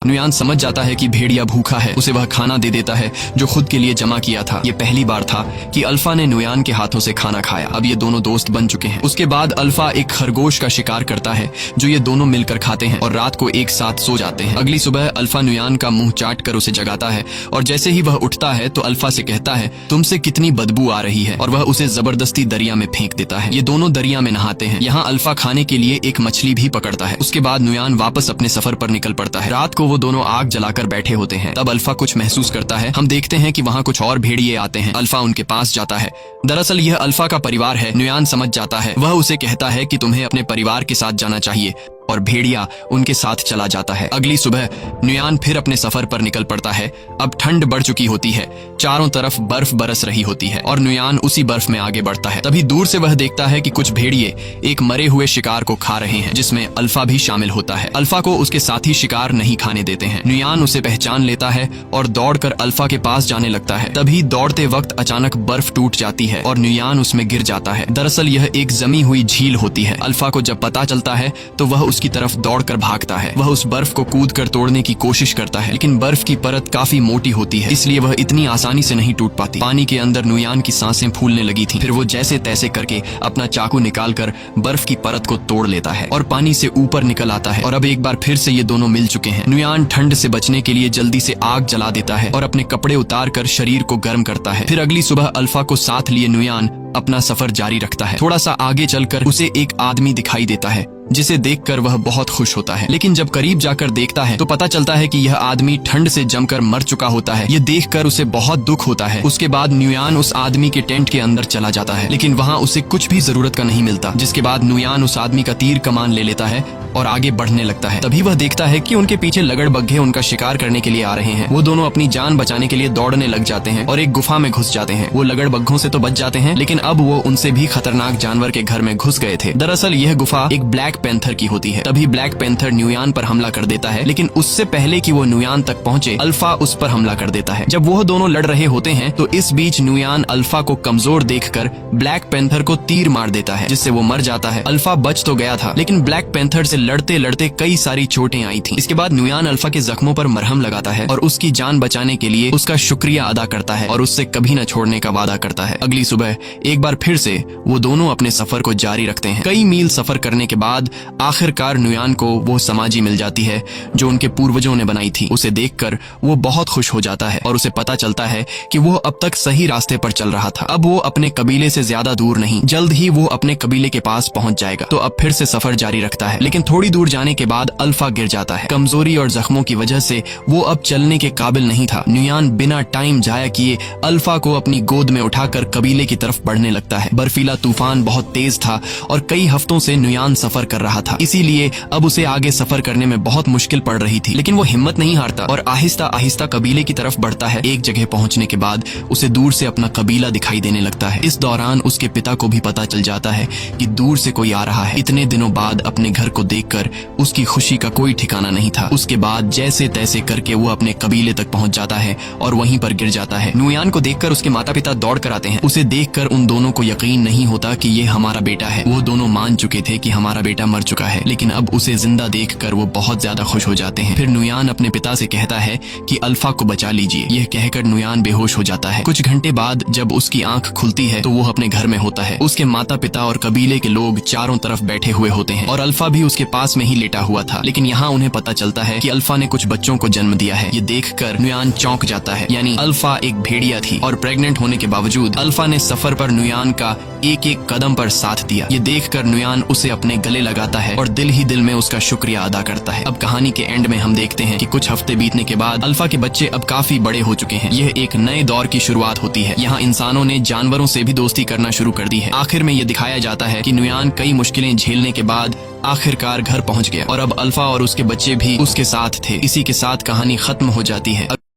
नुयान समझ जाता है कि भेड़िया भूखा है। उसे वह खाना दे देता है जो खुद के लिए जमा किया था। ये पहली बार था कि अल्फा ने नुयान के हाथों से खाना खाया। अब ये दोनों दोस्त बन चुके हैं। उसके बाद अल्फा एक खरगोश का शिकार करता है जो ये दोनों मिलकर खाते हैं और रात को एक साथ सो जाते हैं। अगली सुबह अल्फा नुयान का मुंह चाट कर उसे जगाता है और जैसे ही वह उठता है तो अल्फा से कहता है, तुमसे कितनी बदबू आ रही है, और वह उसे जबरदस्ती दरिया में फेंक देता है। ये दोनों दरिया में नहाते हैं। यहाँ अल्फा खाने के लिए एक मछली भी पकड़ता है। उसके बाद नुयान वापस अपने सफर पर निकल पड़ता है। रात को वो दोनों आग जलाकर बैठे होते हैं। तब अल्फा कुछ महसूस करता है। हम देखते हैं कि वहाँ कुछ और भेड़िए आते हैं। अल्फा उनके पास जाता है। दरअसल यह अल्फा का परिवार है। नुयान समझ जाता है। वह उसे कहता है कि तुम्हें अपने परिवार के साथ जाना चाहिए और भेड़िया उनके साथ चला जाता है। अगली सुबह नुयान फिर अपने सफर पर निकल पड़ता है। अब ठंड बढ़ चुकी होती है। चारों तरफ बर्फ बरस रही होती है और नुयान उसी बर्फ में आगे बढ़ता है। तभी दूर से वह देखता है कि कुछ भेड़िए एक मरे हुए शिकार को खा रहे हैं, जिसमें अल्फा भी शामिल होता है। अल्फा को उसके साथी शिकार नहीं खाने देते हैं। नुयान उसे पहचान लेता है और दौड़कर अल्फा के पास जाने लगता है। तभी दौड़ते वक्त अचानक बर्फ टूट जाती है और नुयान उसमें गिर जाता है। दरअसल यह एक जमी हुई झील होती है। अल्फा को जब पता चलता है तो वह उसकी तरफ दौड़कर भागता है। वह उस बर्फ को कूदकर तोड़ने की कोशिश करता है, लेकिन बर्फ की परत काफी मोटी होती है, इसलिए वह इतनी आसानी से नहीं टूट पाती। पानी के अंदर नुयान की सांसें फूलने लगी थीं। फिर वो जैसे तैसे करके अपना चाकू निकालकर बर्फ की परत को तोड़ लेता है और पानी से ऊपर निकल आता है। और अब एक बार फिर से ये दोनों मिल चुके हैं। नुयान ठंड से बचने के लिए जल्दी से आग जला देता है और अपने कपड़े उतार कर शरीर को गर्म करता है। फिर अगली सुबह अल्फा को साथ लिए नुयान अपना सफर जारी रखता है। थोड़ा सा आगे चलकर उसे एक आदमी दिखाई देता है, जिसे देखकर वह बहुत खुश होता है। लेकिन जब करीब जाकर देखता है तो पता चलता है कि यह आदमी ठंड से जमकर मर चुका होता है। ये देखकर उसे बहुत दुख होता है। उसके बाद नुयान उस आदमी के टेंट के अंदर चला जाता है, लेकिन वहाँ उसे कुछ भी जरूरत का नहीं मिलता। जिसके बाद नुयान उस आदमी का तीर कमान ले लेता है और आगे बढ़ने लगता है। तभी वह देखता है कि उनके पीछे लगड़बग्घे उनका शिकार करने के लिए आ रहे हैं। वो दोनों अपनी जान बचाने के लिए दौड़ने लग जाते हैं और एक गुफा में घुस जाते हैं। वो लगड़बग्घों से तो बच जाते हैं, लेकिन अब वो उनसे भी खतरनाक जानवर के घर में घुस गए थे। दरअसल यह गुफा एक ब्लैक पैंथर की होती है। तभी ब्लैक पैंथर नुयान पर हमला कर देता है, लेकिन उससे पहले कि वो नुयान तक पहुंचे अल्फा उस पर हमला कर देता है। जब वो दोनों लड़ रहे होते हैं तो इस बीच नुयान अल्फा को कमजोर देखकर ब्लैक पैंथर को तीर मार देता है, जिससे वो मर जाता है। अल्फा बच तो गया था, लेकिन ब्लैक पैंथर से लड़ते लड़ते कई सारी चोटें आई थी। इसके बाद नुयान अल्फा के जख्मों पर मरहम लगाता है और उसकी जान बचाने के लिए उसका शुक्रिया अदा करता है और उससे कभी न छोड़ने का वादा करता है। अगली सुबह एक बार फिर से वो दोनों अपने सफर को जारी रखते हैं। कई मील सफर करने के बाद आखिरकार नुयान को वो समाजी मिल जाती है जो उनके पूर्वजों ने बनाई थी। उसे देखकर वो बहुत खुश हो जाता है और उसे पता चलता है कि वो अब तक सही रास्ते पर चल रहा था। अब वो अपने कबीले से ज्यादा दूर नहीं, जल्द ही वो अपने कबीले के पास पहुंच जाएगा। तो अब फिर से सफर जारी रखता है, लेकिन थोड़ी दूर जाने के बाद अल्फा गिर जाता है। कमजोरी और जख्मों की वजह से वो अब चलने के काबिल नहीं था। नुयान बिना टाइम जाया किए अल्फा को अपनी गोद में उठाकर कबीले की तरफ बढ़ने लगता है। बर्फीला तूफान बहुत तेज था और कई हफ्तों से नुयान सफर कर रहा था, इसीलिए अब उसे आगे सफर करने में बहुत मुश्किल पड़ रही थी। लेकिन वो हिम्मत नहीं हारता और आहिस्ता आहिस्ता कबीले की तरफ बढ़ता है। एक जगह पहुंचने के बाद उसे दूर से अपना कबीला दिखाई देने लगता है। इस दौरान उसके पिता को भी पता चल जाता है कि दूर से कोई आ रहा है। इतने दिनों बाद अपने घर को देखकर उसकी खुशी का कोई ठिकाना नहीं था। उसके बाद जैसे तैसे करके वो अपने कबीले तक पहुंच जाता है और वहीं पर गिर जाता है। नुयान को देखकर उसके माता पिता दौड़ कर आते हैं। उसे देखकर उन दोनों को यकीन नहीं होता कि ये हमारा बेटा है। वो दोनों मान चुके थे कि हमारा बेटा मर चुका है, लेकिन अब उसे जिंदा देखकर वो बहुत ज्यादा खुश हो जाते हैं। फिर नुयान अपने पिता से कहता है कि अल्फा को बचा लीजिए। यह कहकर नुयान बेहोश हो जाता है। कुछ घंटे बाद जब उसकी आंख खुलती है तो वो अपने घर में होता है। उसके माता पिता और कबीले के लोग चारों तरफ बैठे हुए होते हैं और अल्फा भी उसके पास में ही लेटा हुआ था। लेकिन यहाँ उन्हें पता चलता है कि अल्फा ने कुछ बच्चों को जन्म दिया है। ये देखकर नुयान चौंक जाता है। यानी अल्फा एक भेड़िया थी और प्रेग्नेंट होने के बावजूद अल्फा ने सफर पर नुयान का एक एक कदम पर साथ दिया। ये देखकर नुयान उसे अपने गले लगाता है और दिल ही दिल में उसका शुक्रिया अदा करता है। अब कहानी के एंड में हम देखते हैं कि कुछ हफ्ते बीतने के बाद अल्फा के बच्चे अब काफी बड़े हो चुके हैं। यह एक नए दौर की शुरुआत होती है। यहाँ इंसानों ने जानवरों से भी दोस्ती करना शुरू कर दी है। आखिर में ये दिखाया जाता है कि नुयान कई मुश्किलें झेलने के बाद आखिरकार घर पहुंच गया और अब अल्फा और उसके बच्चे भी उसके साथ थे। इसी के साथ कहानी खत्म हो जाती है।